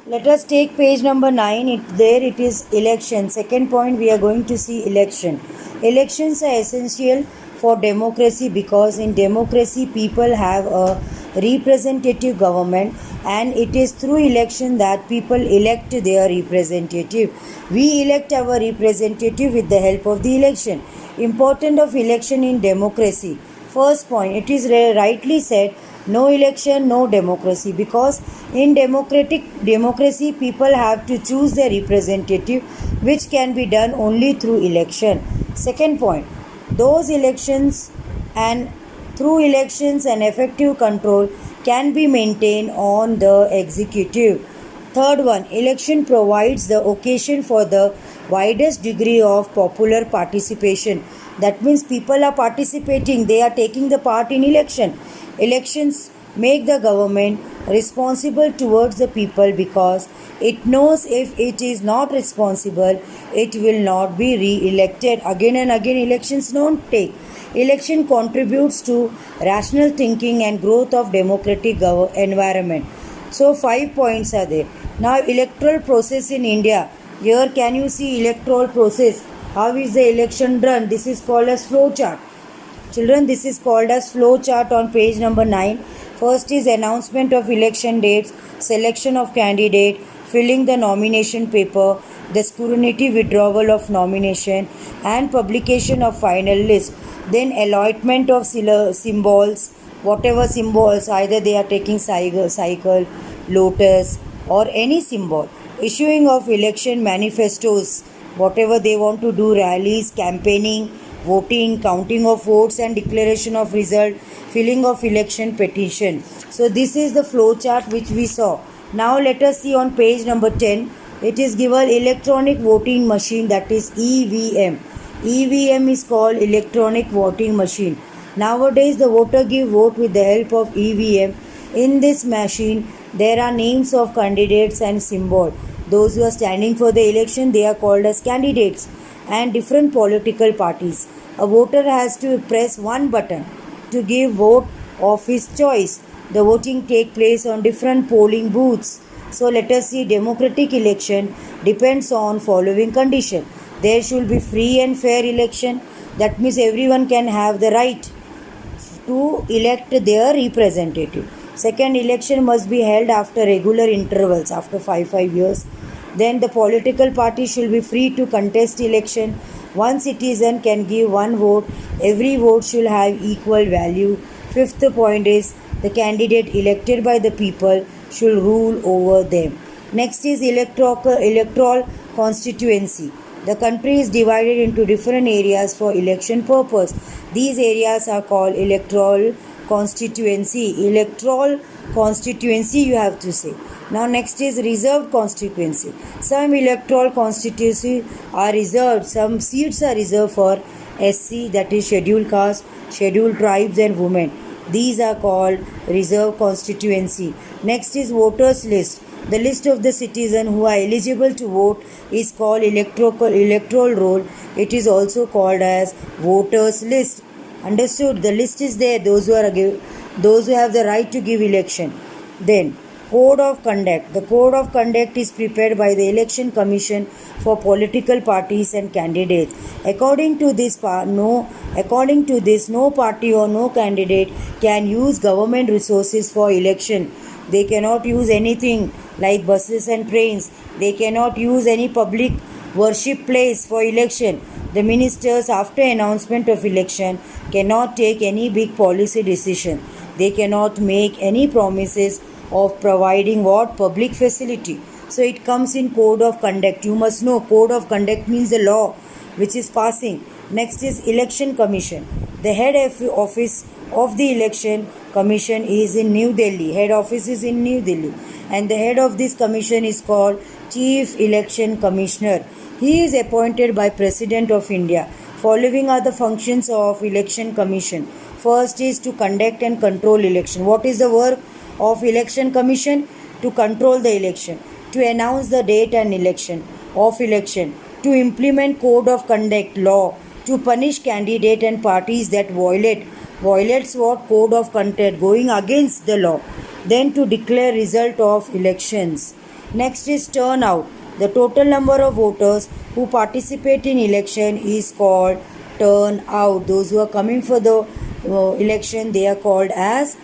Let us take page number 9. There it is election. Second point, we are going to see election. Elections are essential for democracy because in democracy people have a representative government, and it is through election that people elect their representative. We elect our representative with the help of the election. Importance of election in democracy. First point, it is rightly said, no election, no democracy, because in democracy people have to choose their representative, which can be done only through election. Second point, those elections and through elections and effective control can be maintained on the executive. Third one, election provides the occasion for the widest degree of popular participation. That means people are participating, they are taking the part in election. Elections make the government responsible towards the people because it knows if it is not responsible, it will not be re-elected. Again and again elections don't take. Election contributes to rational thinking and growth of democratic environment. So 5 points are there. Now electoral process in India. Here can you see electoral process? How is the election done? This is called as flow chart. Children, this is called as flow chart on page number 9. First is announcement of election dates, selection of candidate, filling the nomination paper, the scrutiny withdrawal of nomination, and publication of final list. Then allotment of symbols, whatever symbols, either they are taking cycle, lotus, or any symbol. Issuing of election manifestos, whatever they want to do, rallies, campaigning, voting, counting of votes and declaration of result, filling of election petition. So this is the flow chart which we saw. Now let us see on page number 10. It is given electronic voting machine, that is EVM. EVM is called electronic voting machine. Nowadays the voter give vote with the help of EVM. In this machine there are names of candidates and symbol. Those who are standing for the election, they are called as candidates, and different political parties. A voter has to press one button to give vote of his choice. The voting take place on different polling booths. So let us see, democratic election depends on following condition. There should be free and fair election. That means everyone can have the right to elect their representative. Second, election must be held after regular intervals, after 5 years. Then the political party should be free to contest election. One citizen can give one vote. Every vote should have equal value. Fifth point is the candidate elected by the people should rule over them. Next is electoral constituency. The country is divided into different areas for election purpose. These areas are called electoral constituency. Electoral constituency you have to say. Now next is reserved constituency. Some electoral constituency are reserved. Some seats are reserved for SC, that is scheduled caste, scheduled tribes and women. These are called reserved constituency. Next is voters list. The list of the citizens who are eligible to vote is called electoral roll. It is also called as voters list. Understood? The list is there. Those who have the right to give election. Then code of conduct. The code of conduct is prepared by the election commission for political parties and candidates. According to this, no party or no candidate can use government resources for election. They cannot use anything like buses and trains. They cannot use any public worship place for election. The ministers, after announcement of election, cannot take any big policy decision. They cannot make any promises of providing what public facility. So it comes in code of conduct. You must know code of conduct means the law which is passing. Next is election commission. The head office of the election commission is in New Delhi. Head office is in New Delhi, and the head of this commission is called Chief Election Commissioner. He is appointed by President of India. Following are the functions of election commission. First is to conduct and control election. What is the work of election commission? To control the election, to announce the date and election, to implement code of conduct law, to punish candidate and parties that violates what code of conduct, going against the law, then to declare result of elections. Next is turnout. The total number of voters who participate in election is called turnout. Those who are coming for the election, they are called as